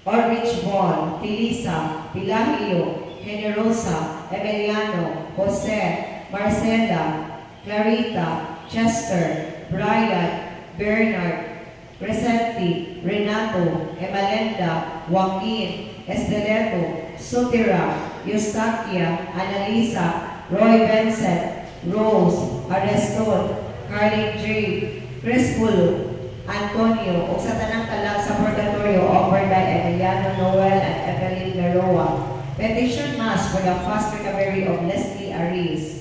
Orrich Von, Felisa, Pilahio, Generosa, Emiliano, Jose, Marcela, Clarita, Chester, Brian, Bernard, Crescenti, Renato, Emalenda, Joaquin, Esteleto, Sutira, Eustaquia, Annalisa, Roy Vincent, Rose, Areston, Carlin J, Chris Pulo, Antonio, ug sa tanang talag sa purgatorio offered by Emiliano Noel and Evelyn Garoa. Petition Mass for the fast recovery of Leslie Aris.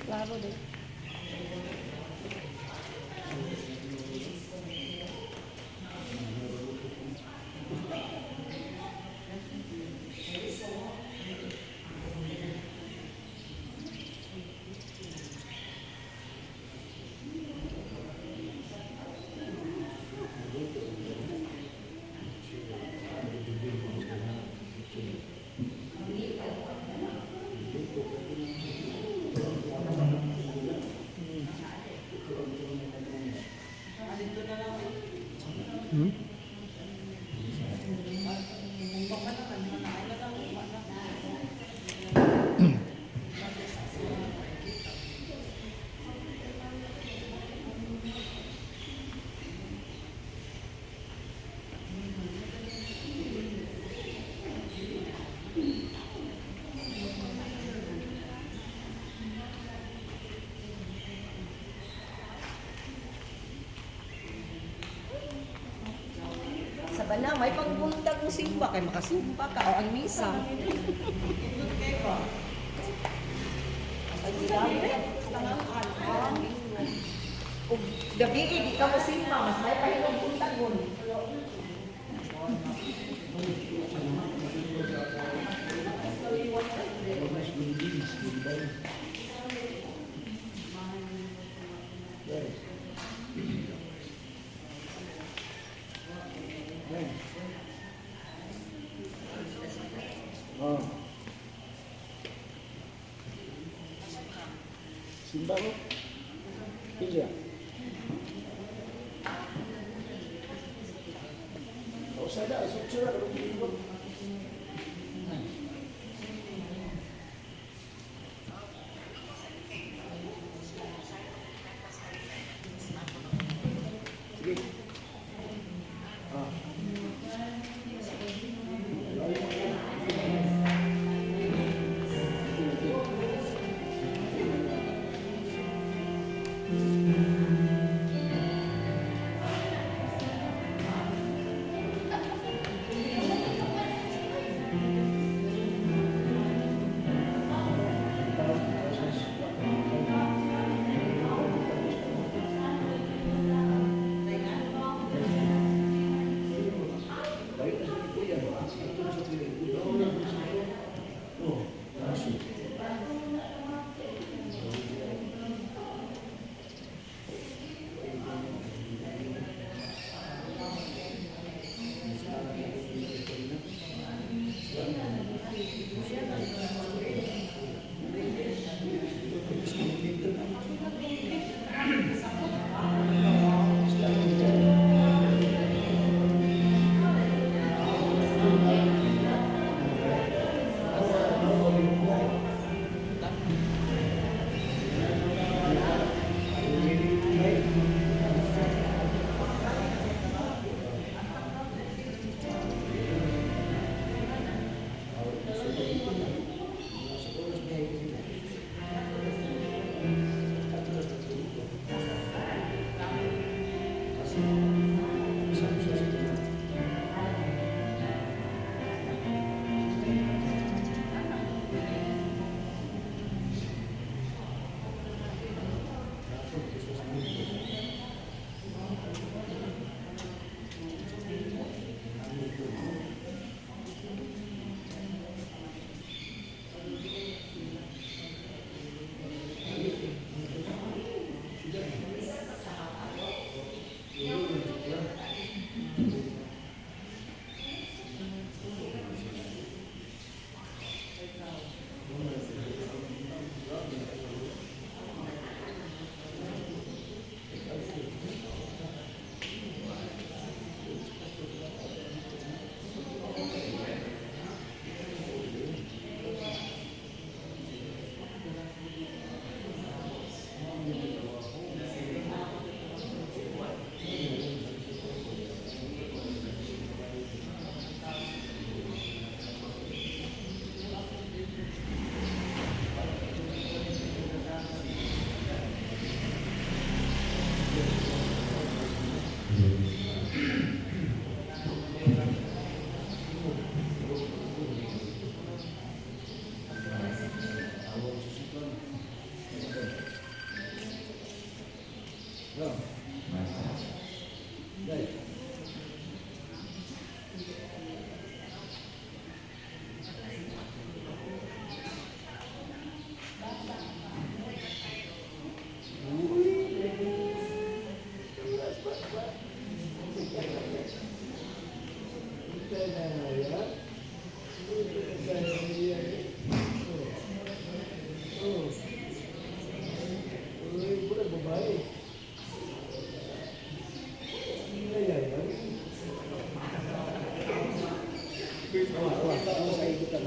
Klaro din. Sa bana, may pagbuntag mo simba, kay makasimba ka, o ang misa. Kung gabi, di ka mo simba, mas may pahilong buntag mo. Simba ko? Iya. Kau sadar, sucura kalau begini. Sige. Ano sa igutan?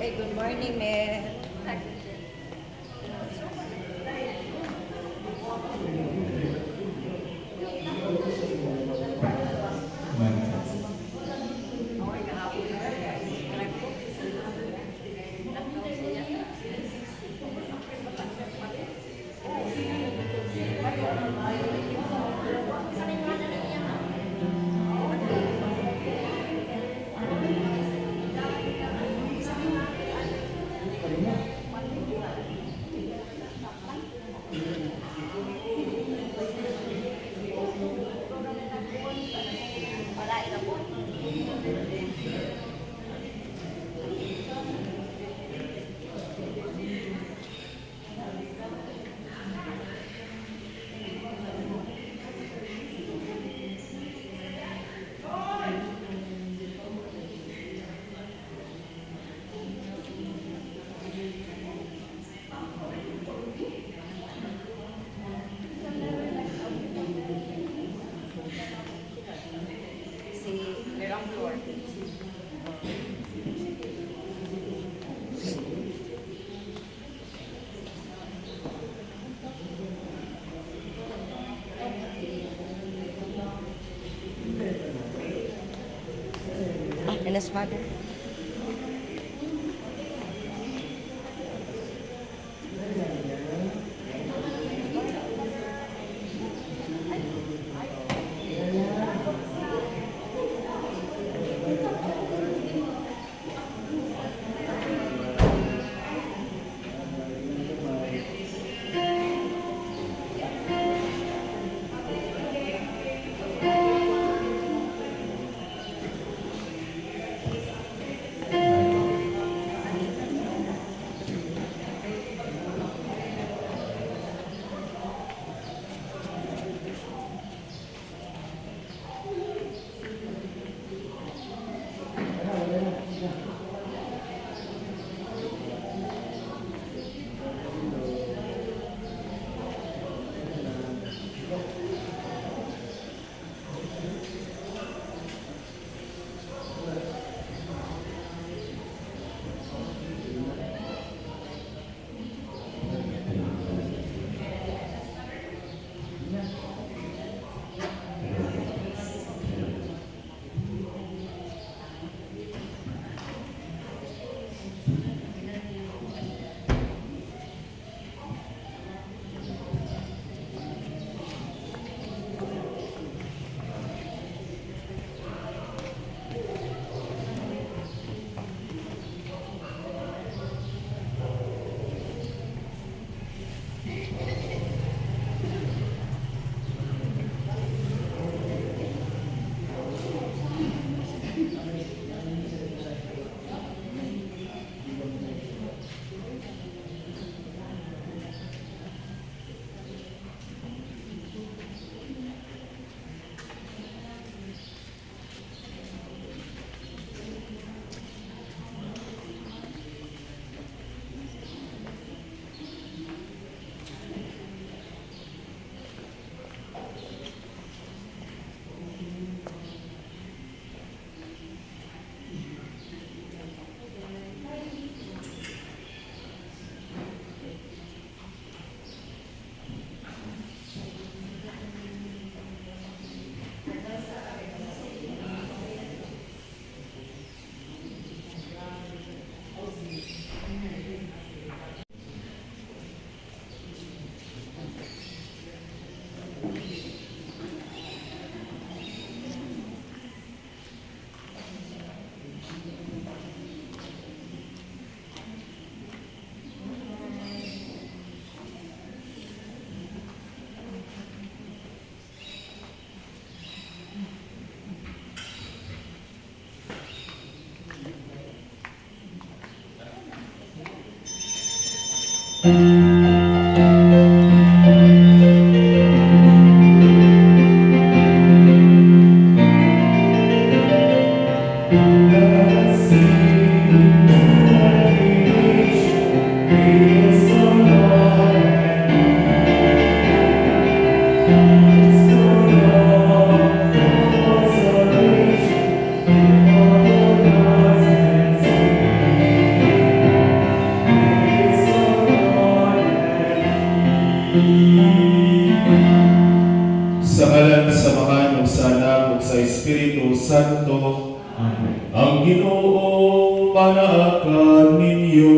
Hey, good morning, Mel. And his father. Sa ngalan sa Ama ug sa Anak ug sa Espiritu Santo, ang Ginoo panaakan ninyo.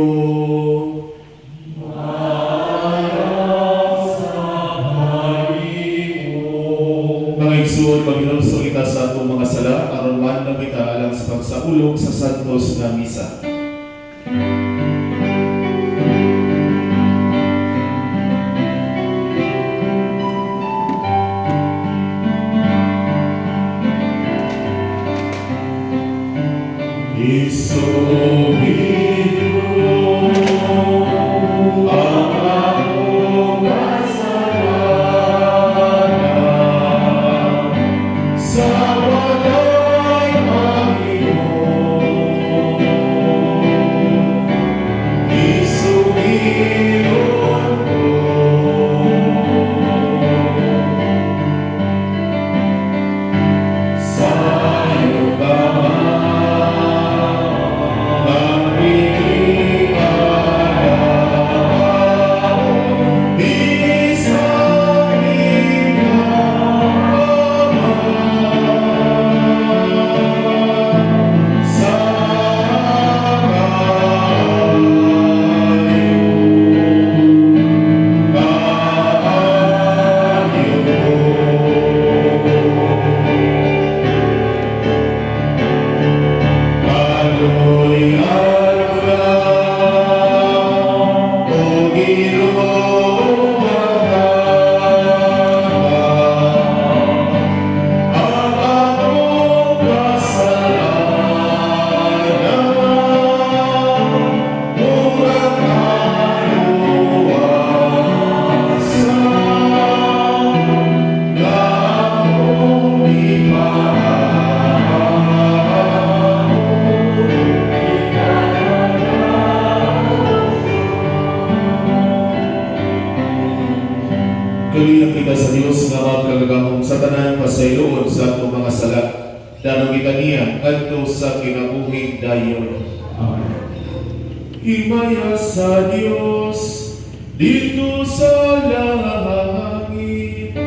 Mga igsoon, maghinulso kita sa atong mga sala aron man kita alang sa pagsaulog sa santos nga misa. Isubiro ang akong kasalanan sa walay Panginoon. Isugiron ko sa iyong kamay. Kaluyan kita sa Dios nga magkagagamong sa tanan pasayloon sa atong mga sala. Danong kita niya adto sa kinabuhing dayon. Himaya sa Dios dito sa langit.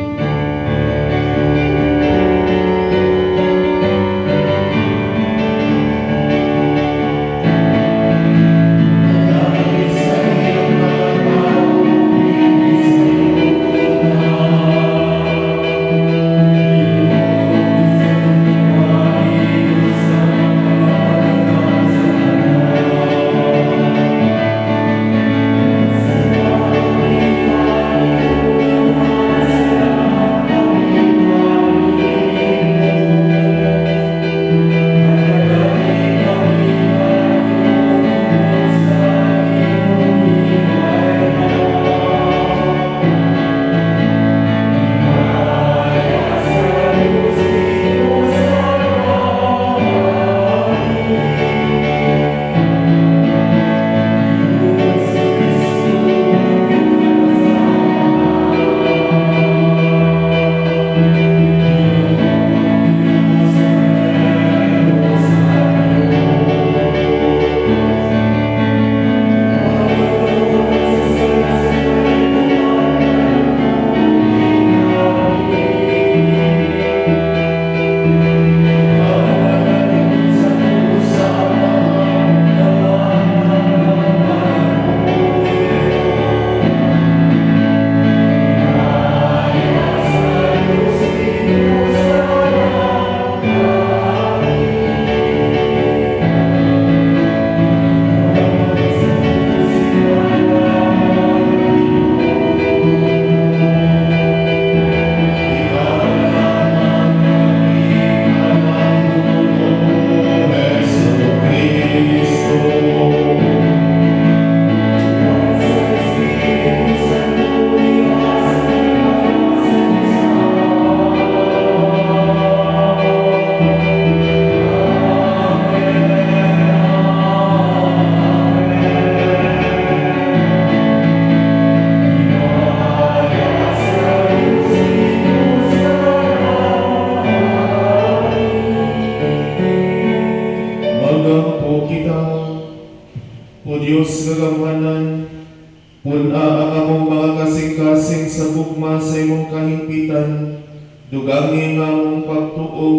sa imong kahimpitan, dugangi nga mong pagtuo,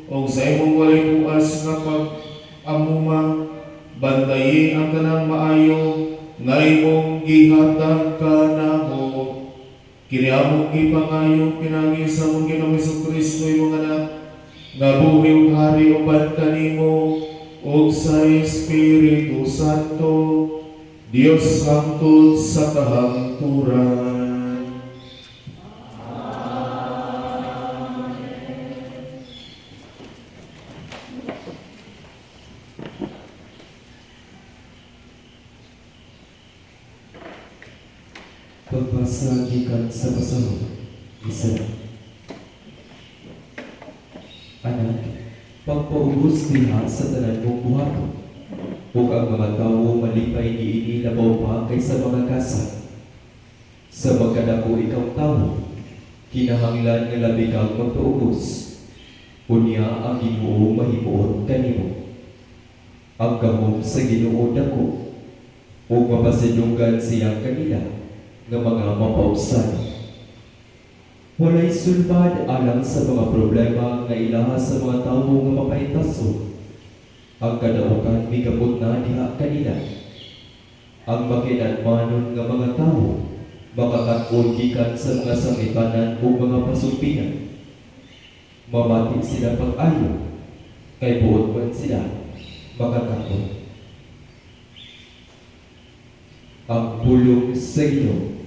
o sa imong walay buas nga pag-amuma, bantayi ang tanang maayo, nga imong gihatag kanamo. Kini among gipangayo pinagi sa mong Ginoong Hesukristo imong anak, nga buhi ug hari uban kanimo, ug sa Espiritu Santo, Dios hangtod sa kahangturan. Pagbasa gikan sa pasahod, isa. Anak, pagpaubos diha sa tanan mong buhaton, ug ang mga tawo malipay niini labaw pa kaysa mga kasa. Sa magkadako ikaw tawo, kinahanglan nga labi kang magpaubos. Unya ang Ginoo mahimuot kanimo. Ang gahom sa Ginoo dako, ug mapasidunggan siya kanila nga mga mapausan. Walay sulbad alang sa mga problema nga ilaha sa mga tawo nga mapahitaso. Ang kadaugan migabot na diha kanila. Ang makinadmanon nga mga tawo makakatod gikan sa mga sangitanan o mga pasumpinan. Mamati sila pag-ayo, kay buot man sila makakatod. Ang pulong sa Ginoo.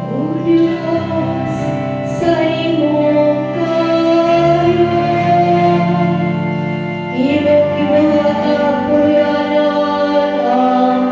O Diyos, sa imong kayo, imong ibuhat ang pulyanan ang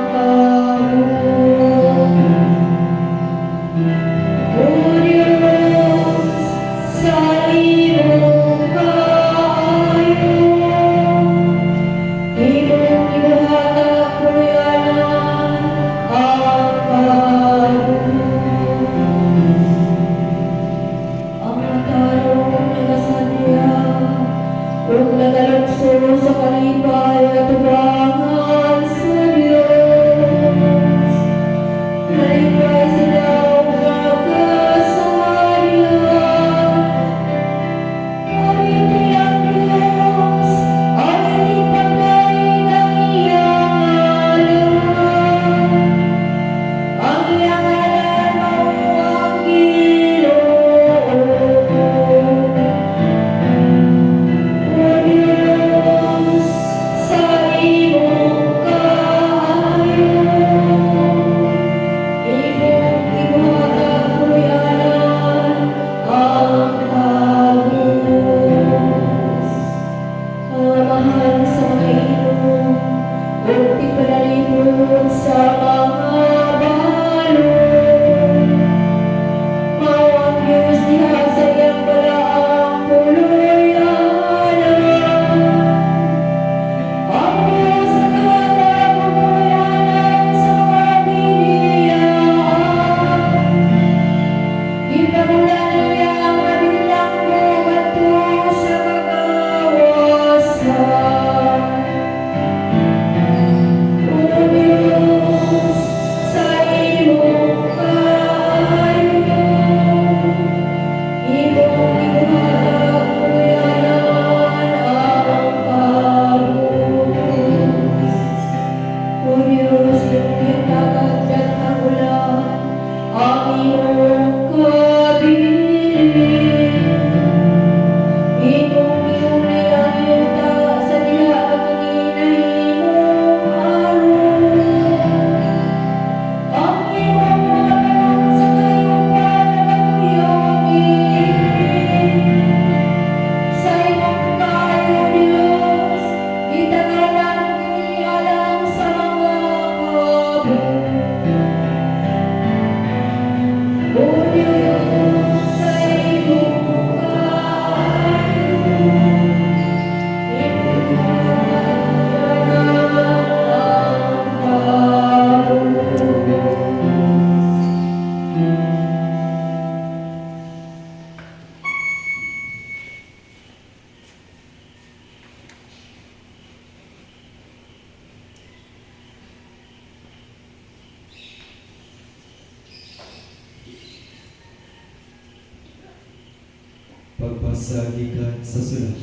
Pagbasa gikan sa sulat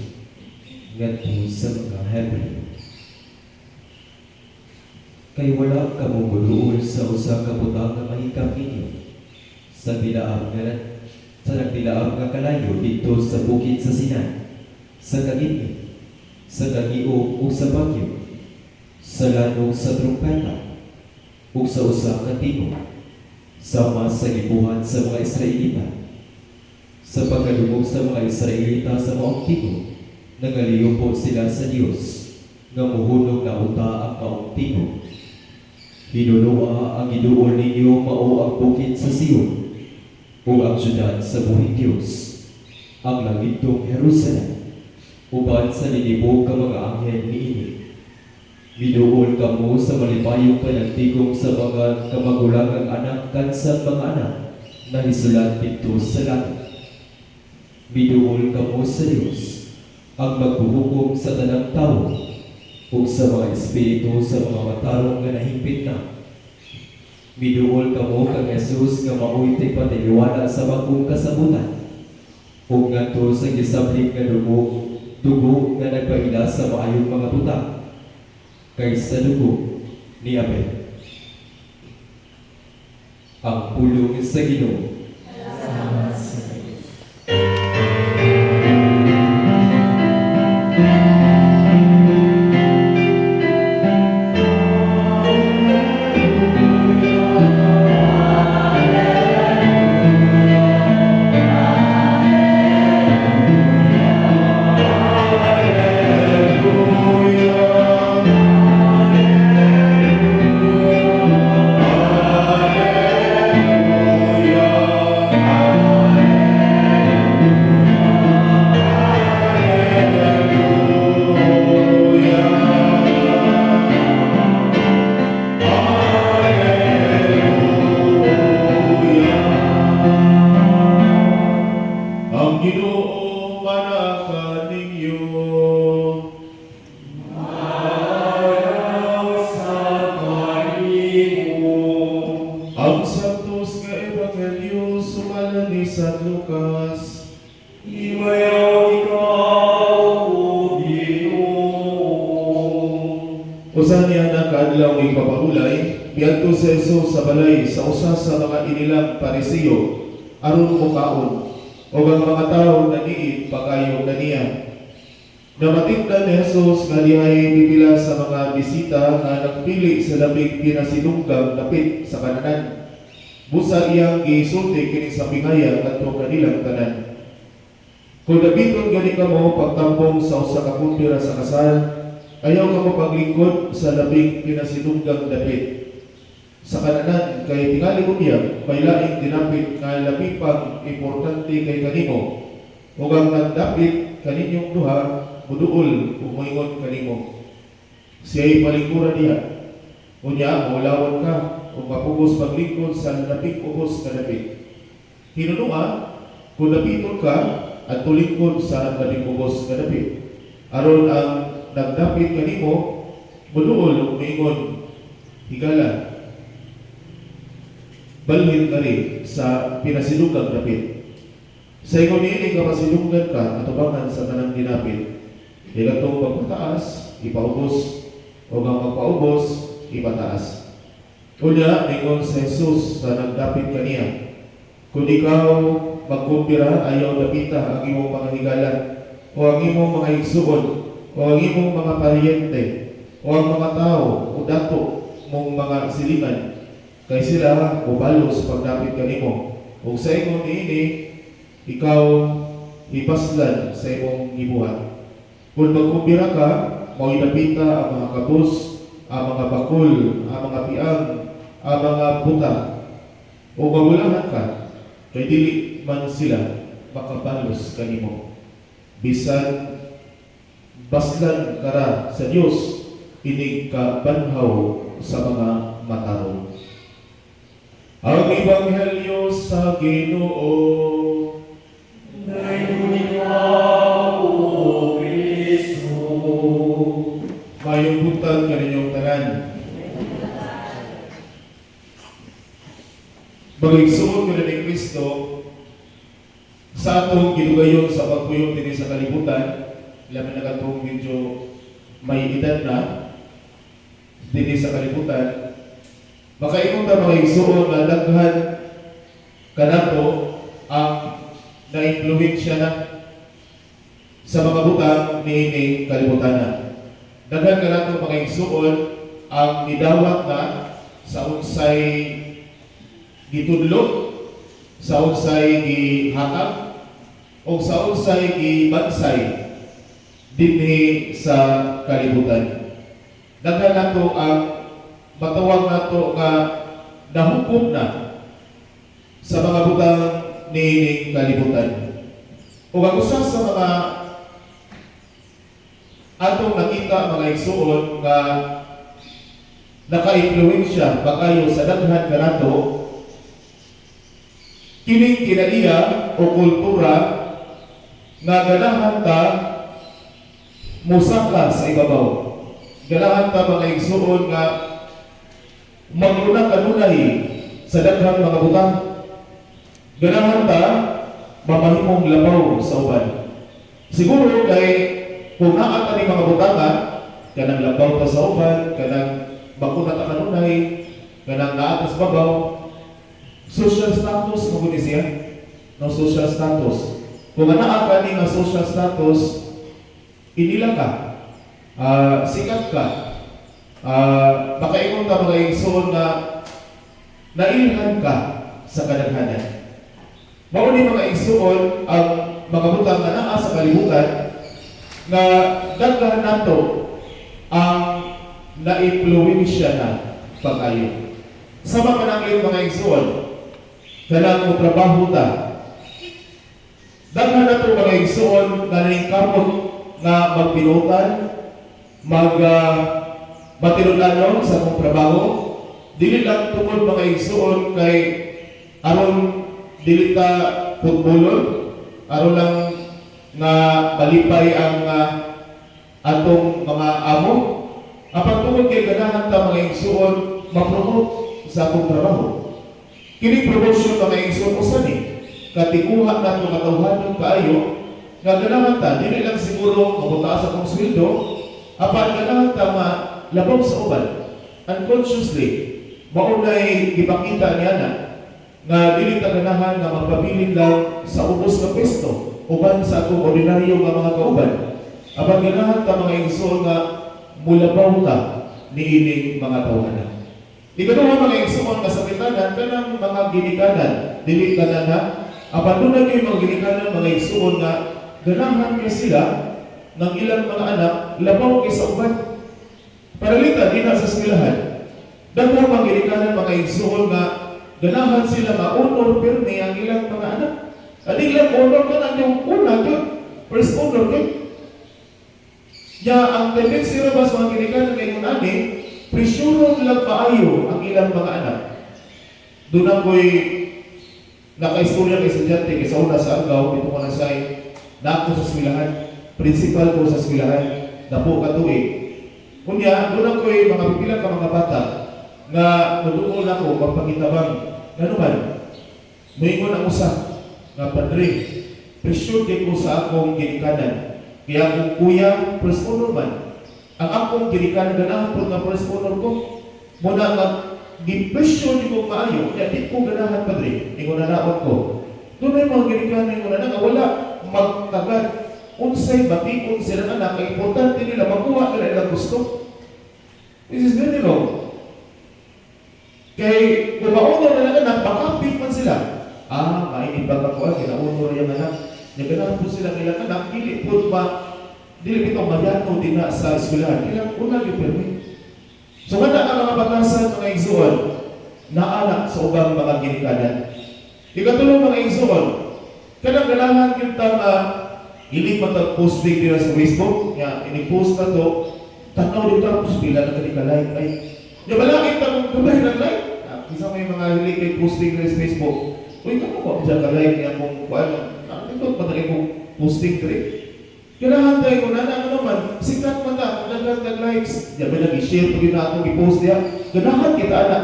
ngadto sa mga Hebreo. Kay wala ka mong guluol sa usa ka butang nga mahikap ninyo sa nagtilaab nga kalayo dito sa bukid sa Sinai, sa kagitid, sa kagiog o sa bagyo, sa lanog sa trumpeta, o sa usa ka tingog, sama sa gibuhat sa mga Israelita. Sa pagkadungog sa mga Israelita sa maong tingog, nangaliyo po sila sa Dios, nga muhunog na uta ang maong tingog. Hinunua ang giduol ninyo mao ang bukid sa Sion, o ang syudad sa buhing Dios, ang langitong Jerusalem, uban sa lilibog ka mga anghel niini. Miduol kamo sa malipayong panagtigom sa mga kamagulangang anak kansa mga anak na hisulat dito sa langit. Miduol kamo sa Dios, ang maghuhukom sa tanang tao, o sa mga espiritu sa mga matarong nga nahimpit na. Miduol kamo kang Jesus nga maoy patiliwala sa bagong kasabutan, o ngadto sa gisablik nga dugo nga nagpaila sa maayong mga butang kaysa dugo ni Abel. Ang pulong sa Ginoo. Ang Ginoo manaka ninyo. Ang santos nga ebanghelyo sumalan ni San Lucas. Usa niya nakaadlaw ipapahulay, biadto si Jesus sa balay sa usa sa mga inilang Pariseo aron mukaon. O ang mga tao na niit pagayo kaniya. Namatingnan ni Jesus nga dihay pipila sa mga bisita nga nagpili sa labing pinasinunggang dapit sa kananan. Busa iyang gisulti kini sa pingaya ngadto kanilang tanan. Kung nabiton gani kamo pagtambong sa usa ka kumpira sa kasal, ayaw kamo paglingkod sa labing pinasinunggang dapit. Sa kananan kay tingali unya may laing dinapit nga labi pang importante kay kanimo, ug ang nagdapit kaninyong duha muduol ug moingon kanimo. Siya'y palingkuran niya. Unya mawalawon ka ug mapugos paglingkod sa labing ubos nga dapit. Hinunua kung nabiton ka at tulingkod sa labing ubos nga dapit, aron ang nagdapit kanimo muduol ug moingon, higala balhin ka rin sa pinasilungang dapit. Sa ingon niini ka masilunggan ka atubangan sa kanang dinapit. Igatong pagpataas, ipaubos, o ang magpaubos, ipataas. Unya, ingon sa Jesus sa nagdapit kaniya, kung ikaw magkumpira, ayaw dapita ang imong mga higalan, o ang imong mga igsuon, o ang imong mga paryente, o ang mga tao, o dato mong mga silingan, kay sila ubalos pagdapit kanimo. Ug sa ingon niini ikaw ipaslan sa imong gibuhat. Kung magkumpira ka, mao idapita ang mga kabus, ang mga bakul, ang mga piang, ang mga buta. O magulahan ka, kay dili man sila makabalos kanimo. Bisan baslan kara sa Dios, inig ka banhaw sa mga matarong. Ang Ebanghelyo sa Ginoo. Mayong buntag kaninyong tanan. Magigsuon ko na ni Kristo sa atong gidugayon sa pagpuyo dinhi sa kalibutan, labi na katong medyo may edad na dinhi sa kalibutan, makaingon ta mga igsoon nga daghan kanato ang na-impluwensya na sa mga butang niining kalibutan. Daghan kanato mga igsoon ang gidawat na sa unsay gitudlo, sa unsay gihatag, o sa unsay gibansay dinhi sa kalibutan. Daghan nato ang matawag nato nga nahukom na sa mga butang niining kalibutan. O ang usa sa mga atong nakita mga igsoon nga naka-impluwensya bakayo sa daghan kanato, kining kinaiya o kultura nga ganahan ta musaka sa ibabaw. Ganahan ta mga igsoon nga magruna kanunay sa daghang mga butang. Ganahan ta mamahimong labaw sa uban. Siguro kay kung naa ta ni mga butangan, kanang labaw ta sa uban, kanang bakuna ta kanunay, kanang naa ta sa babaw, social status mo guni siya, no social status. Kung naa ka ni nga social status, inila ka, sikat ka, makaingon ta mga igsoon na nailhan ka sa kadaghanan. Mao ni mga igsoon ang mga butang nga naa sa kalibutan nga daghan nato ang na-impluwensya na pag-ayo. Sama ka ng mga igsoon, kanang mo trabaho ta. Daghan nato mga igsoon nga naningkamot nga magpinutan, matinudlanon sa akong trabaho. Dili lang tungod mga igsoon kay aron dili ta putbulon, aron lang nga malipay ang atong mga amo. Apan tungod kay ganahan ta mga igsoon ma-promote sa akong trabaho. Kini promotion mga igsoon usa ni katikuha nato nga tawhanon kaayo nga ganahan ta dili lang siguro mabutaas akong sweldo, apan ganahan ta labaw sa uban. Unconsciously maunay gipakita niya na nga dili ta ganahan nga magpabilin lang sa ubos nga pwesto uban sa atong ordinaryo nga mga kauban. Apan ganahan ta mga igsoon nga mulabaw ta niining mga tawhanan. Ikaduha mga igsoon nga sa bitanan kanang mga ginikanan dili tanan na apan dunay kay mga ginikanan mga igsoon nga ganahan kay sila ng ilang mga anak labaw kay sa uban. Paralita di na sa eskwelahan. Daghan mga ginikanan mga igsoon nga ganahan sila ma-honor pirmi ang ilang mga anak. Adi lang honor ka na yung una yun. First honor yun. Ya ang tendency ra ba sa mga ginikanan ngayon ani, presyuro lang paayo ang ilang mga anak. Doon ako'y naka-istorya kay estudyante kay sa una sa Argao, dito ko na say, na ako sa eskwelahan, principal ko sa eskwelahan, na po katuig. Kunya, doon ako'y mga pipilang ka mga bata, nga natutunan ako magpakitabang nga naman moingon ang usa nga padre presyo din ko sa akong ginikanan kaya akong kuya first honor man ang akong ginikanan ganahan po nga first honor ko muna nga gipresyo di ko maayo kaya di ko ganahan padre ingon na naon ko doon ay mga ginikanan ingon na nga wala magtagad unsay batikon sila anak kay importante nila makuha nila ilang gusto. This is very wrong. Kay kung maunor na lang anak, makapit man sila. Mainit ba ka po, kinaunor yung anak. Naganahan po sila kailang anak, dili po ba, dili ito mayano din na sa eskwelahan. Kailang una yung permit. So kada ang mga batasan, mga igsoon, naanak sa ubang mga ginikanan. Ikatulong mga igsoon, kadang ganahan kita nga hindi matag-posting nila sa Facebook, nga ini-post na to, tanaw dito tapos pila na ka-like ay. Di ba lang kita kung gabay ng like? Isa may mga hilig kay posting na sa Facebook. Uy, kano ko dyan ka-like niya kung kuhaan. Ito, patagay kong posting ka rin. Kailangan tayo kung ano naman, sikat man na, kung nag-likes. Di ba nag-share pag yun na akong i-post niya. Ganahan kita, anak.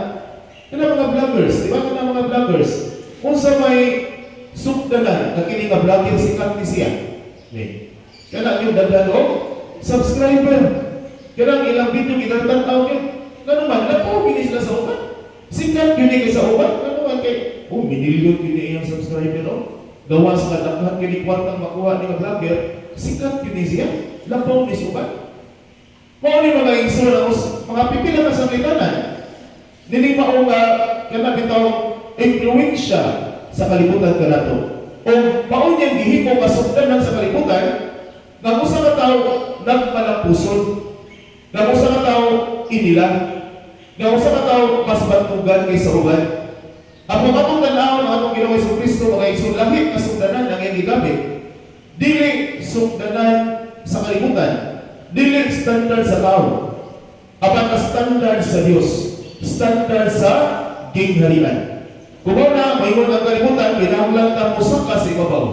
Kaya mga vloggers, di ba? Kaya mga vloggers, kung sa may sugdanan na kini nga vlogger sikat ni siya. Kana yung dagdag o subscriber. Kana ilang video kinatanaw niyo. Ngano man lapo kini sila sa uban. Sikat yun kay sa uban. Ngano man kay minilyon kini iyang subscriber o. Gawas nga daghan kini kwartang makuha ni nga vlogger, sikat kini siya. Lapo ni suban. Mao ni mga igsoon ang mga pipila ka sa kitanan. Dili mao nga kana bitaw impluwensya sa kalibutan kanato. O mao niyang gihimo kasugdanan sa kalibutan nga usa ka tawo nagpalapuson. Nga usa ka tawo inilang. Nga usa ka tawo mas bantugan kaysa uban. Ang mga atong tanaw ng atong Ginoong Jesucristo mga igsoon lahi kasugdanan ang iyang gigamit. Dili sugdanan sa kalibutan. Dili standard sa tao. Apan standard sa Dios. Standard sa gingharian. Kung na mayroon ang kalibutan, kinahanglan ta musaka sa ibabaw.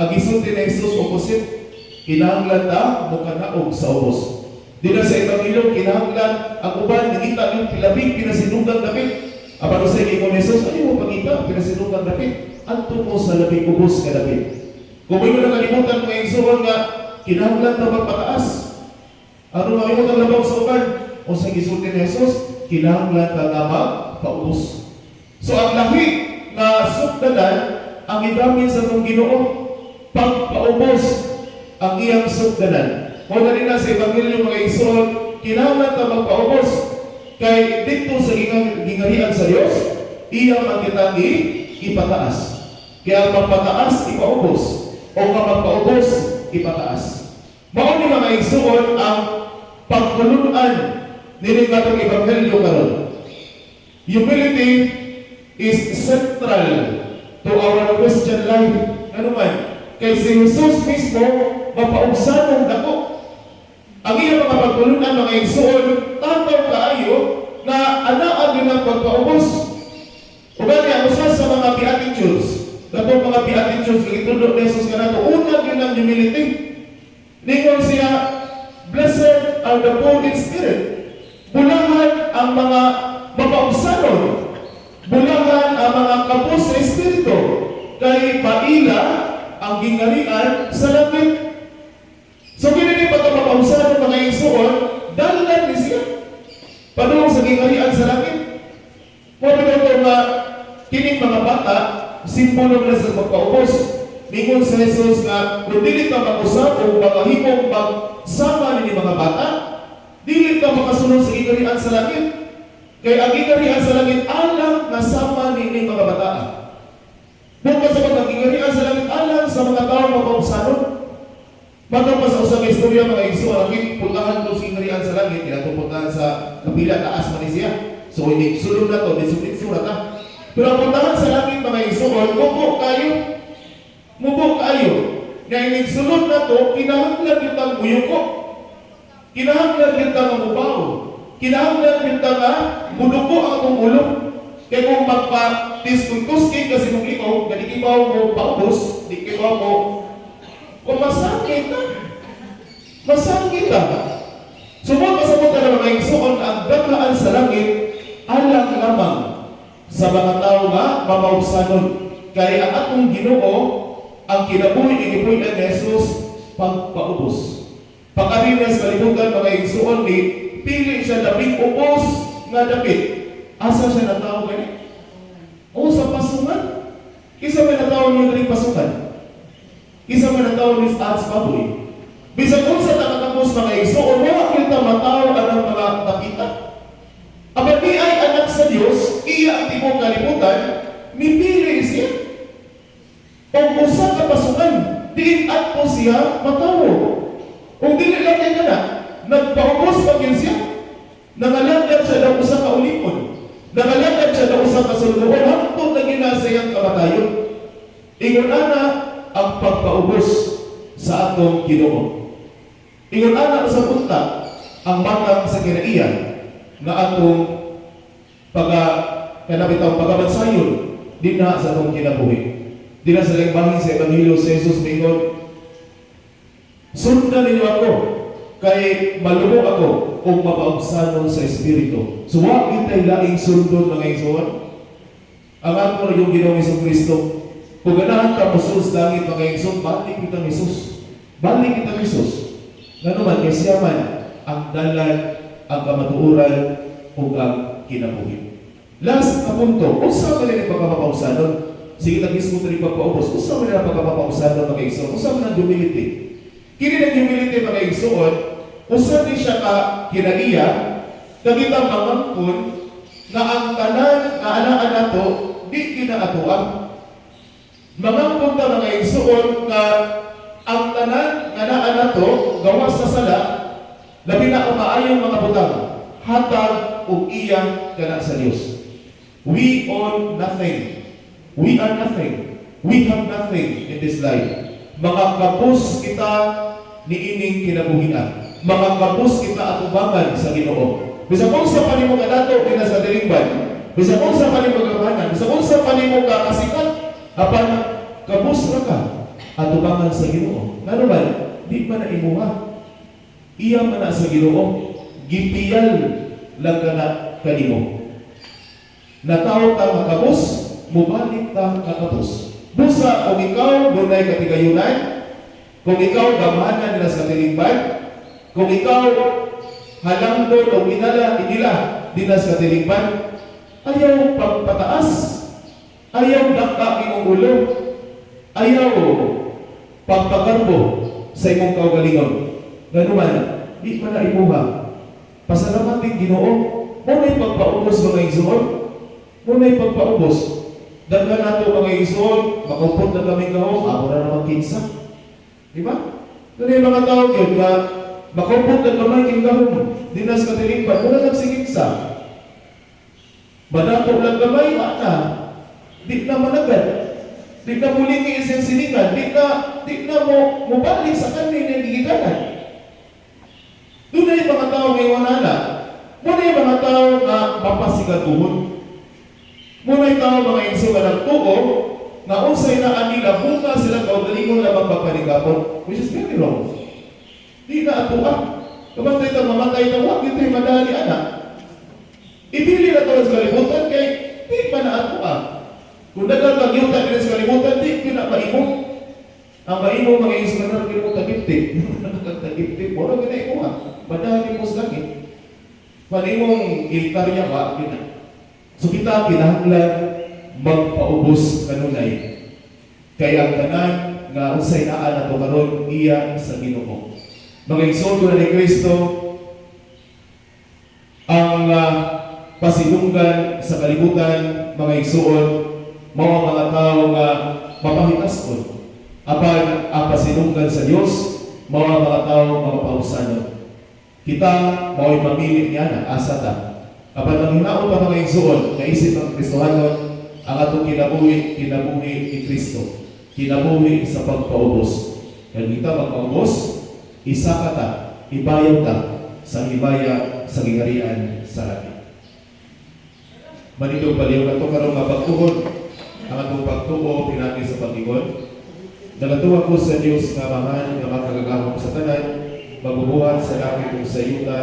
Ang isulti ni Jesus opposite, kinahanglan ta mukanaog sa ubos. Dila sa Ebanghelyo, kinahanglan ang uban nangita yung pilabing pinasinugang dapit. Apan sa ingon ni Jesus, ano mo pangita pinasinugang dapit? Anto mo sa labing ubos ka dapit. Kung mayroon ang kalibutan, may igsuon nga kinahanglan ta magpataas. Ano nga yung labaw sa uban? O sa gisulti ni Jesus, kinahanglan ka nga magpaubos. So ang lahi na sugdanan ang igamit sa itong Ginoo pagpaubos ang iyang sugdanan. O na rin na sa Ebanghelyo mga igsoon, kinahanglan ka magpaubos kay dito sa gingarian sa Dios, iya man kitang ipataas. Kaya ang magpataas, ipaubos. O nga magpaubos, ipataas. Mao ni mga igsoon ang pagtulunan nini katong Ebanghelyo karon. Humility is central to our Christian life. Ano man? Kay si Jesus mismo mapaugsan ng dako. Ang iyang mga pagtulunan mga igsoon tataw kaayo na anaa din ang pagpaubos. Ugani ang usa sa mga beatitudes. Katong mga beatitudes nga itudlo ni Jesus kanato una gyud ang humility. Ningon siya, blessed are the poor in spirit. Bulahan ang mga mapaugsanon. Bulahan ang mga kapos sa espiritu. Kay paila ang gingarian sa langit. So kini pagkapaugsanon mga igsoon, dalan ni siya. Padung sa gingarian sa langit. Pwede ko nga kining mga bata, simbolo na sa magpaubos. Mingon sa Jesus nga, kung dili ka mag-usap o mga himong pagsama ni mga bata, dili ka makasunod sa gingarian sa langit. Kaya ang gingarian sa langit, alang nasama ni mga bata. Bukas sa mga gingarian sa langit, alang sa mga tao mapausanon. Matang pa sa usang istorya mga igso, ang putahan ko sa gingarian sa langit, kinatuputahan sa kapila, taas man siya. So, hindi sulong na to, hindi surat na. Pero ang putahan sa langit mga igso, mubo kayo. Mubo kayo. Nga inigsulod na to, kinahanglan yung tang muyuko. Kinahanglan yung tang mubaw. Kinahanglan yung tang muduko ang akong ulo. Kaya kung magpa-tiskutuski kasi mong ikaw, gani ibaw mo paubos, di ibaw mo, kung masakit na. Masakit na. Sumot pasabot na ng mga igsoon ang dagaan sa langit, alang lamang sa mga tao nga mamaubsanon. Kaya ang atong Ginoo, ang kinabuhi ni Gipuy ni Jesus pagpaubos. Pagkarinas kalibutan mga igsoon ni pili siya labing ubos nga dapit. Asa siya natao gani? O sa pasungan. Kisa may natao niya galing pasungan. Kisa may natao ni Stats Baboy. Bisag kung sa nakatapos mga igsoon, wala kita matao ang mga nakita. Apan di ay anak sa Dios, iya ang tibong kalibutan, mipili siya. Kung usa ka pasukan, diin at po siya matawo. Kung dili lang niya na, nagpaubos pa yun siya. Nangalagad siya ng usa ka ulipon. Nangalagad siya ng usa ka sulubuan, hangtod na ginasayang kamatayon. Ingon ana ang pagpaubos sa atong Ginoo. Ingon ana sa punta ang matang sa kinaiya na atong kanabitang pagabansayon din na sa atong kinabuhi. Di na sa lingbahin sa Ebanghelyo sa Jesus mingon, sundan ninyo ako, kay malumo ako kung mapaugsanon sa Espiritu. So, huwag kita'y laing sundon mga igsoon. Ang ato na yung Ginoong Jesucristo, Kung ganahan ka musos langit mga igsoon, balik kitang Isus. Balik kitang Isus. Nga naman, kay siya man ang dalan, ang kamatuoran, o ang kinabuhi. Last na punto, unsa man rin pagkapapausanon? Sige, tagis mo rin pagpaubos. Unsa man rin pagkapapausanon mga igsoon? Unsa man ang humility? Kini ng humility mga igsoon, unsa din siya ka kinaiya, kagitang mangangkon na ang tanan na anaan nato, di kinaatuan. Mangangkon ta mga igsoon na ang tanan nga naa nato gawas sa sala, labi na ang maayong mga butang, hatag ug iya kana sa Dios. We own nothing. We are nothing. We have nothing in this life. Mga kapos kita niining kinabuhian. Mga kapos kita atubangan sa Ginoo. Bisag unsa pa nimo kadato dinas sa dilingban, bisag unsa pa nimo kagahanan, bisag unsa pa nimo kasikat, apan kapos ra ka atubangan sa Ginoo. Ngano man di man na imuha. Iya man na sa Ginoo. Gipiyal lang kana kanimo. Nataw ta nga kapos, mubalik ta nga kapos. Busa kung ikaw dunay katigayunan, kung ikaw gamahanan nila sa katilingban, kung ikaw halangdon o inila dinas sa katilingban, ayaw pagpataas, ayaw dakka imong ulo, ayaw pagpagarbo sa imong kaugalingon. Ganuman, di pa na imuha. Pasalamat din Ginoo, muna'y pagpaubos mga igsoon, muna'y pagpaubos. Daghan nato mga igsoon, makupot na kami kahong, ako na naman kinsa. Di ba? Doon yung mga tao yun, na makupot na kamay king kahong, dinas katilingban, muna nagsikiksa. Manato lang kamay, ana, di na managad, di na muling isensiningan, di na mo balik sa kanin yung gigitanan. Doon na yung mga tao ngayon na, muna yung mga tao na mapasigaduhon. Muna yung tao mga inso na nagtuo, na unsay na anila, bunga sila kaugalingon na magpapanigapon, which is very wrong. Di na atua. Kapag tayo mamatay na, huwag ito'y madali, anak. Ibili na ito sa kalimutan, kay di pa na atua. Kung nagkakagyutan din sa kalimutan, di ko na maimong. Ang maimong mga inso na nagkalimutan, tagiptip. Tagiptip, muna ka na imuha. Madali mo sa langit. Panimong ilitarya ba, yun na. So kita kinahanglan magpaubos kanunay. Kaya ang tanan nga unsay naa nato karon iya sa Ginoo. Mga igsoon na ni Kristo, ang pasilunggan sa kalibutan, mga igsoon, mga tao nga mapahitaskon. Apan ang pasilunggan sa Dios, mga tao mapapausanon. Kita mao'y mamili niya na asa ta. Apan ang hinaon pa mga igsoon, naisip ng Kristohanon, ang atong kinabuhi ni Kristo. Kinabuhi sa pagpaubos. Kaya kita magpaubos, isa ka ta, ibayaw ta, sa ibaya sa gingarian sa langit. Manitong paliw na ito karong mapagtuhon, ang atong pagtuo, pinagi sa pag-ingon. Nagatuwa ko sa Diyos nga mahal, nga makagagahong sa tanan, mabubuhat sa langit kong sa yuta,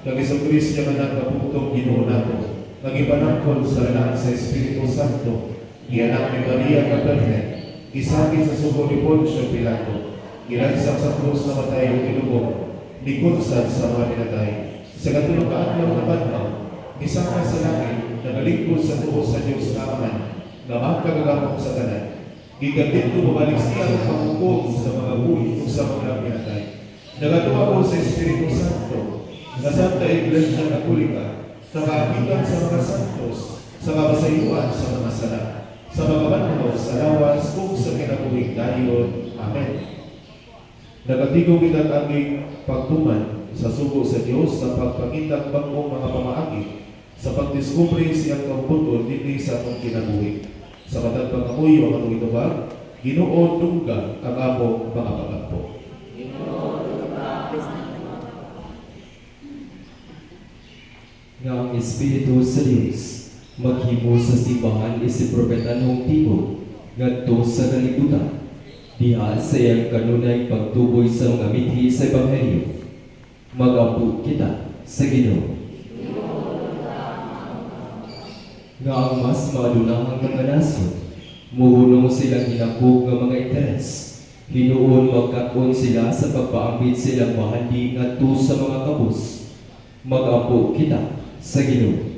kag Jesucristo nga nagkaputong Ginoo nato, nagipanangkon sa lahat sa Espiritu Santo, gianak ni Maria Magdalena, isaki sa sugo ni Poncio Pilato, ginagsak sa krus na matay o tinubog, nikunsad sa mga pinatay, sa katulong kaadlaw na panahon, isaka sa langit, nagalingkod sa tuo sa Diyos na Amahan, na magkagagahong sa tanan, gigatit ko bumalik siya ng panghukom sa mga buhi o sa mga pinatay. Nagatuwa ko sa Espiritu Santo, sa Santa Iglesia Katolika, sa kaapitan sa mga santos, sa kabasayuan sa mga sala, sa mga banhaw, sa lawas, kung sa kinabuhing dayon. Amen. Nagatigong kitang aging pagtuman sa sugo sa Diyos sa pagpakitang bagong mga pamaagi, sa pagdiskubre siyang kamputon dili sa atong kinabuhi. Sa matag pangamuy o atong itubag, Ginoo dungga ang among mga pagkampo. Nga ang Espiritu sa Diyos maghimo sa simbahan isi propetanong tibo ngadto sa kalibutan diha sa iyang kanunay pagtuboy sa mga mithi sa Ebanghelyo. Mag-abot kita sa Ginoo. Nga ang mas maadunahang mga nasod Muhunong silang hinakog nga mga interes. Hinuon magkaon sila sa pagpaambit silang mahandi ngadto sa mga kabus. Mag-apo kita sa Ginoo.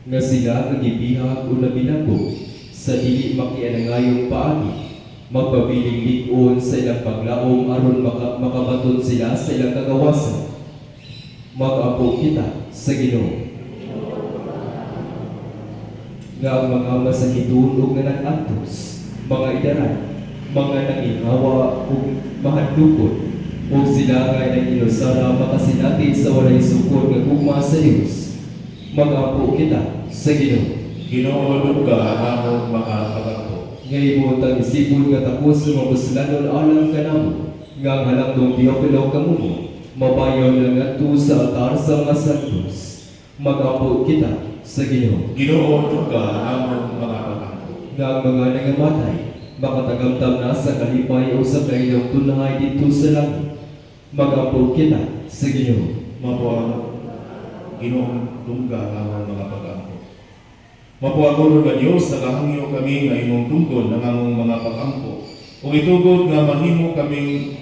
Nga sila nagibihag o nabilanggo sa dili makianangayong paagi. Magpabiling lig-on sa ilang paglaom aron makabaton sila sa ilang kagawasan. Mag-apo kita sa Ginoo. Nga ang mga masahidon o nga nag-antos, mga idaran, mga nangingawa o mahadlukod, o sila nga nag-ilusara makasinati sa walay sukod nga gugma sa Diyos. Mag-apo kita sa Ginoo. Ginoo ka among mga pagangko. Ngay mo tang isipon nga tapos mabuslanon alang kanamo, nga ang halangdong Teofilo kamumo, mabayaw lang ngadto sa altar sa mga santos. Mag-apo kita sa Ginoo. Ginoo ka among mga pagangko. Nga ang mga nangamatay, makatagamtam na sa kalipay o sa kailong tunay dito sa langit. Mag-apo kita sa Ginoo. Mapuang Ginoo ka among mga pagangko. Mapuaguro nga Diyos, nagahangyo kami nga imong tungkol ng among mga pag-angko. Kung itugod nga mahimo kaming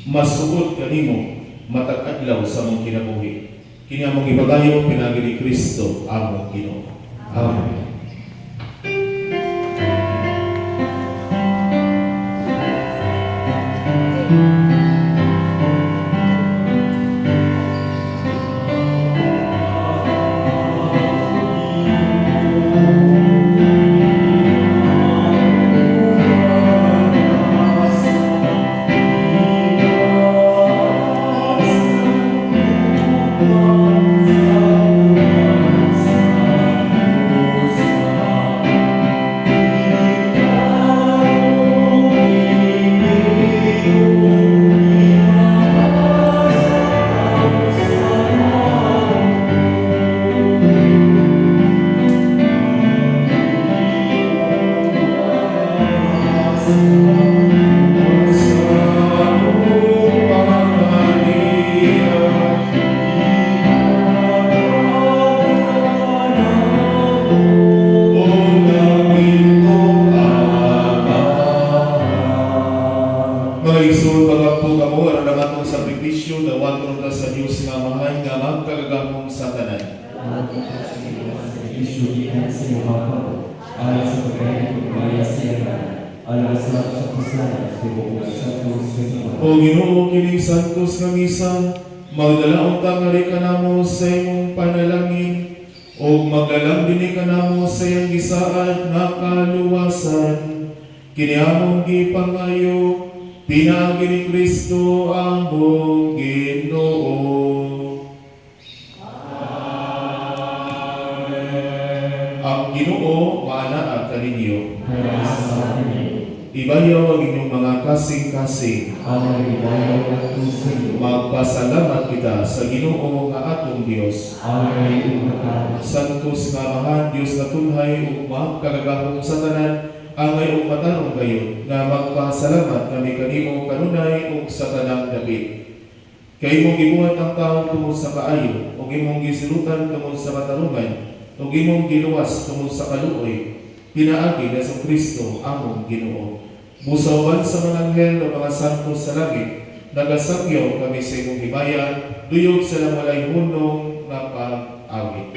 masuot kanimo matag adlaw sa mong kinabuhi. Kini among ipagayo pinagi ni Kristo among Ginoo. Amen. Mga isod, pagapog kamo, aron ang atong sakripisyo, dawaton ta sa Diyos nga mahal nga magkagagamong sa tanan. Isyugihan sa mga kapatid, alang sa pagkain ng kumaya siya, alang sa kasapusan, tibuok sa Diyos kasama. O Ginoo kining santos nga misa, magdalaon ta nga rin kanamo sa imong panalangin, o magdalang din kanamo sa iyang gisaad na kaluwasan. Kini among gipangayo, pinagi ni Kristo among Ginoo. Ang Ginoo maanaa kaninyo. Ibayaw ang inyong mga kasing-kasing. Magpasalamat kita sa Ginoo nga atong Dios. Santos nga mahal Dios na tunhay ug magkagagahong sa tanan, angay ug matarong kayo nga magpasalamat kami kanimo kanunay ug sa tanang dapit. Kay imong gibuhat ang tawo tungod sa kaayo, ug imong gisilutan tungod sa katarungan, ug imong giluwas tungod sa kaluoy. Pinaagi na sa Kristo among Ginoo. Musawan sa mga anghel o mga santos sa langit, nagasagyaw kami sa imong himaya, duyog sa namalay hunong nga pag-awit.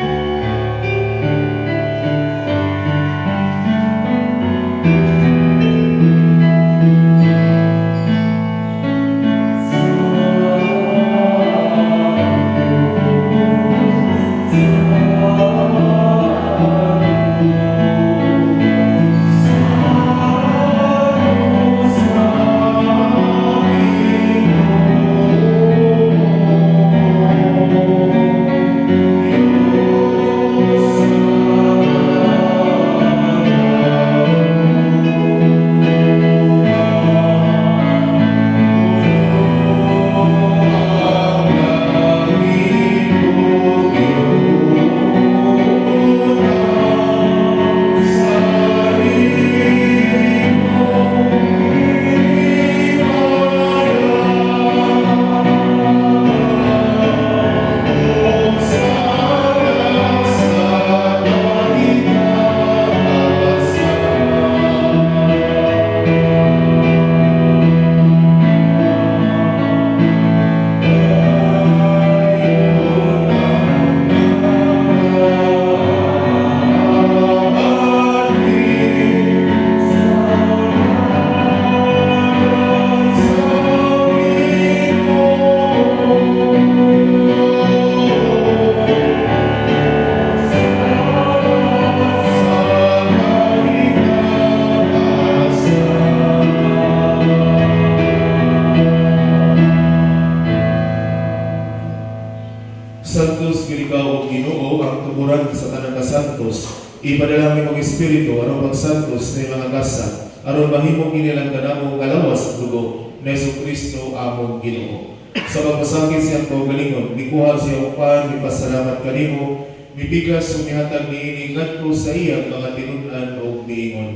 Ipadala mi mong Espiritu aron magsantos ni mga gasa aron mahimong kinilang kanamo kalawas sa dugo ni Jesucristo among Ginoo. Sa pagpasakit siyang kaugalingon, mikuha siya upan, mipasalamat kanimo, mibigas sumihatag niini ngadto sa iyang mga tinunan o miingon.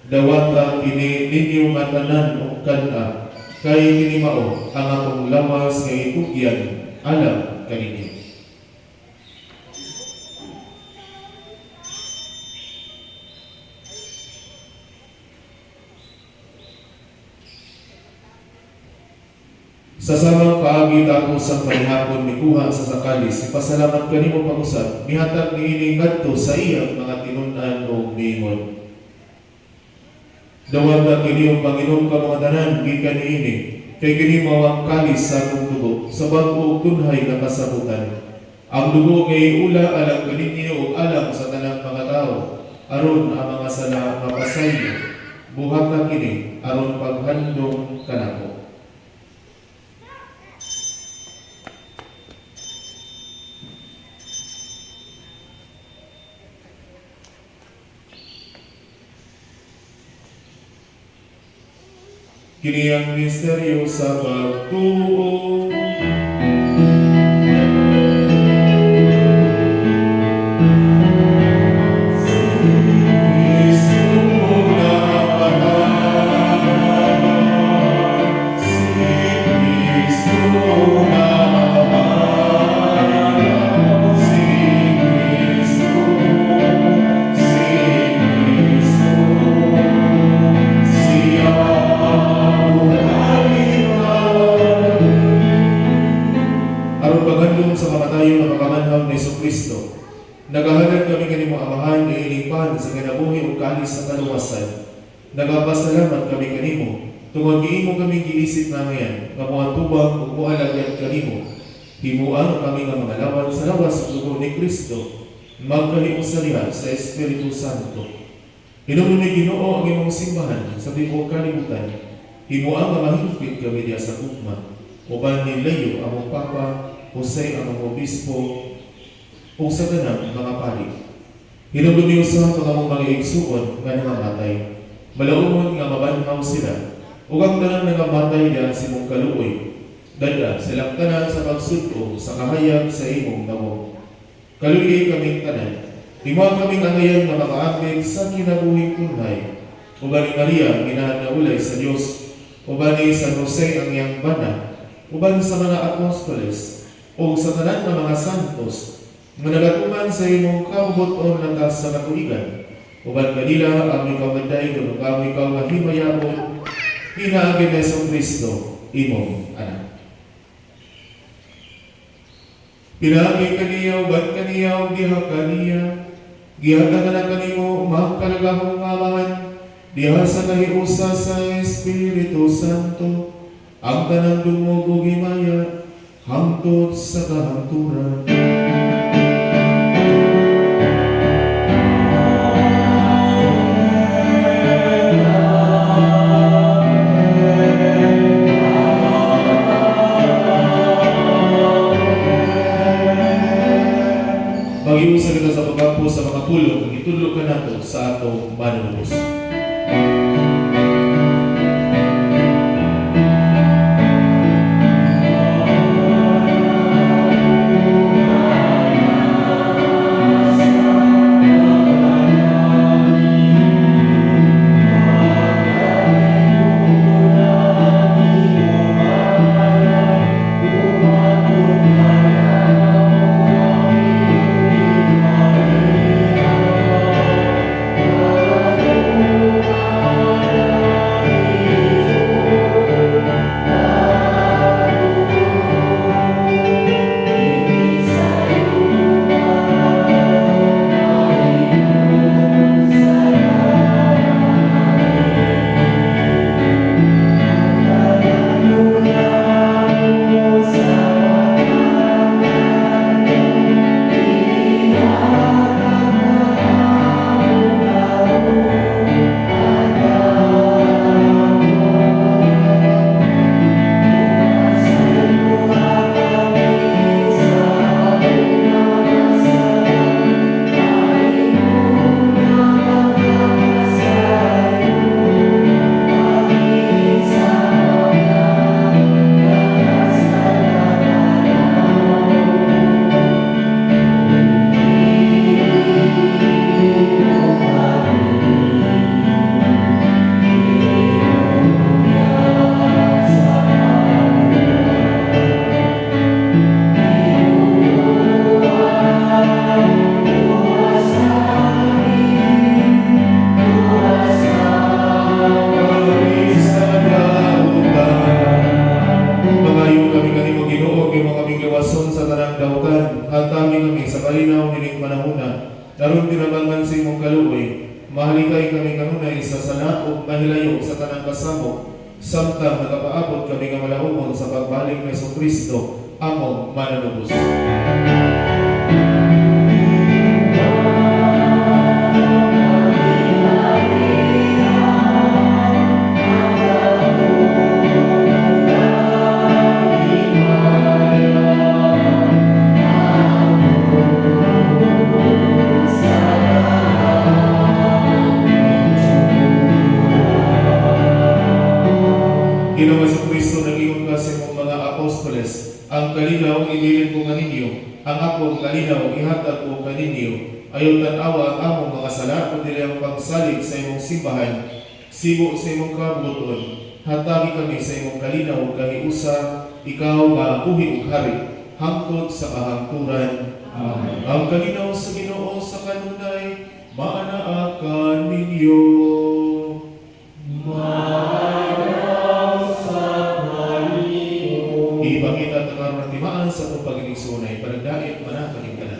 Dawata kini ninyo matanan o kana, kay kini mao ang akong lawas nga itugyan alam kaninyo. Sa samang paagi ako sa panihapon mikuha sa sakalis, ipasalamat kanimo pag-usap, mihatag niini ngadto sa iyang mga tinunan o miingon. Dawata kini ang Panginoon ka mga tanan, gikan niini, kay kini mawang kalis sa akong dugo, sa bago tunhay na kasabutan. Ang dugo ngay ula alam kaninyo o alam sa tanang mga tao, aron ang mga sala mapasayo, buhat na kini, aron paghandong kanako. Kini ang misteryo sa pagtuo. Sa mga tayo na makamanhaw ni Jesucristo, nagahanap kami kanimo amahan ni ilipan sa kinabuhi o kalis sa kaluwasan. Nagapasalamat kami kanimo, tungod giimo kami giisip nangayan, nga mga tubang o mualagyan kanimo. Himuan kami nga mga lawan sa lawas sa dugo ni Kristo, magkahiusalihan sa Espiritu Santo. Hinumon ni Ginoo ang imong simbahan sa tibuok kalibutan. Himuan nga mahigpit kami diya sa ugma, uban ni Leo among Papa, Jose ang mga obispo o sa tanang mga pari. Hinubod niyo sa mga igsuon nga nangamatay. Malaumon nga mabanhaw sila. Ug ang tanang nangamatay diyan si mong kaluoy. Dada silang tanan sa pagsudo sa kahayag sa imong dawong. Kaluoy kaming tanan. Imo kaming angayan nga makaapit sa kinabuhing tunay. Uban ni Maria ginahan na ulay sa Dios. Uban ni San Jose ang iyang bana. Uban sa mga apostoles o sa tanan ng mga santos nga nagatuman sa imong kabubuton latas sa katuigan. Uban kanila ang ikaw manday kung ang ikaw mahimayaon, hinaagin na sa Kristo, imong anak. Pinaagin kaniya, uban kaniya, o diha kaniya, gihatan na kanimo, magkalagahong amahan, diha sa nahiusa sa Espiritu Santo, ang tanang dumugog himaya, hangtod sa kahanturan. Mag-iusa kita sa pagkapo sa mga pulong, itulog ka nato sa atong manunubos. maligay kami kanunay sa sala ug mahilayo sa tanang kasamo, samtang nagapaabot kami nga malaumon sa pagbalik ni Kristo among mananubos. Ginoong Jesucristo, nag-ingon ka sa imong mga apostoles, ang kalinaw ibilin ko kaninyo, ang akong kalinaw ihatag ko kaninyo, ayaw tanawa ang among mga sala, kundi ang pagsalig sa imong simbahan, sibo sa imong kabuton, hatagi kami sa imong kalinaw, kahiusa, ikaw nga buhi ug hari, hangtod sa kahangturan. Amen. Ang kalinaw sa Ginoo sa kanunay, maanaakan ninyo. Ipakita at ang timaan sa itong pag-iligsunay, panagdait, manakaling ka na.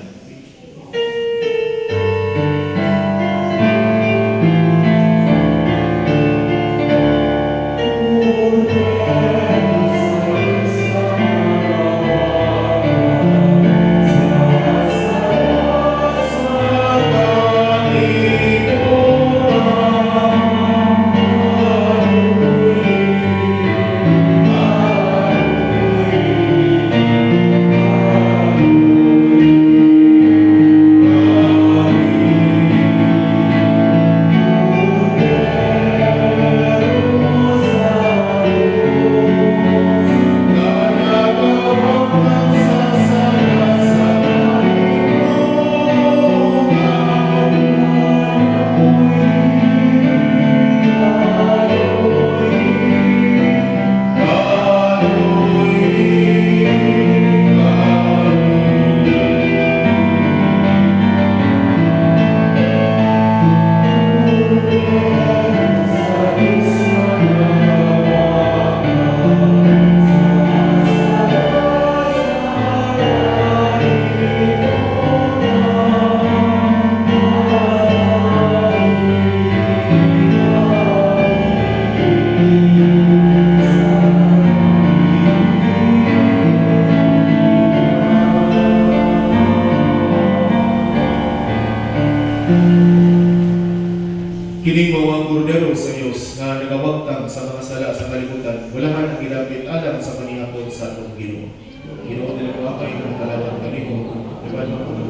Kining mawang kordero sa Diyos nga nagawagtang sa mga sala sa kalibutan, wala man ang gilapit alam sa panihapon sa atong Ginoo. Ginoo nila ko akay ng kalawang kanimo, iban mo kung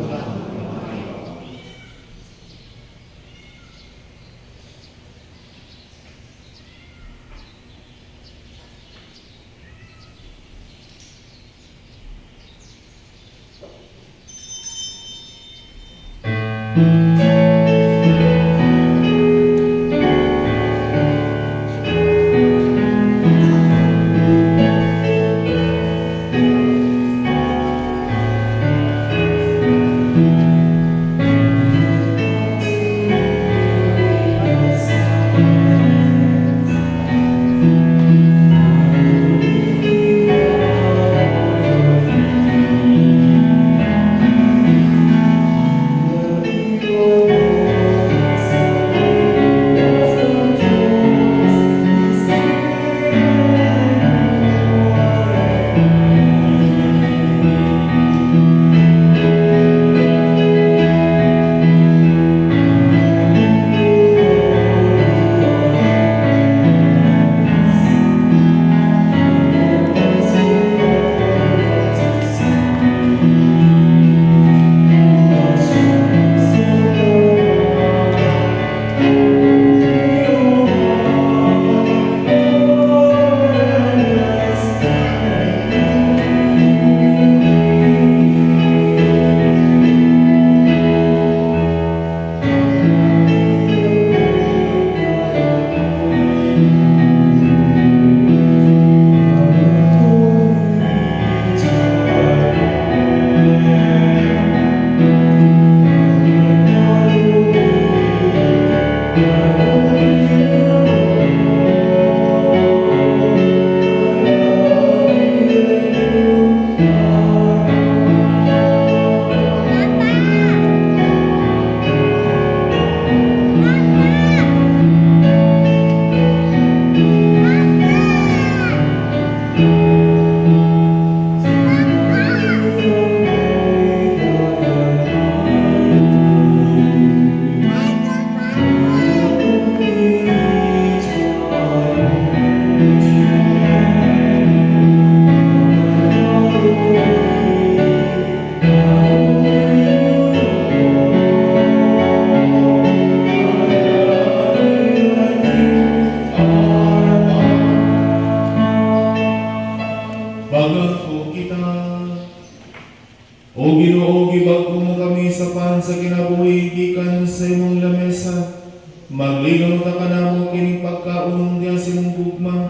Maglingon ta kanamo kini pagkaon diya simong gugma,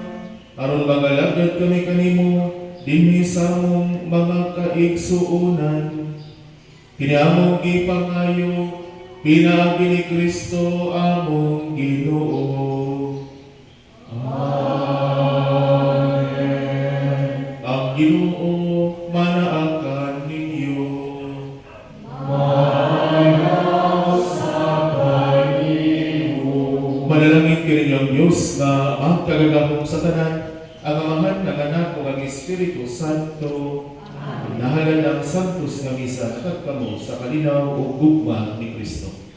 aron magalagad kami kanimo dinhi sa among mga kaigsuonan. Kini among gipangayo pinaagi ni Kristo among Ginoo. Amen. Ang Ginoo manaakan ninyo. Manalangin kini ang Diyos na magkagagamong sa tanan, ang Amahan, ang Anak, ug ang Espiritu Santo. Nahalan ang Santos nga misa, kamo sa kalinaw ug gugma ni Kristo.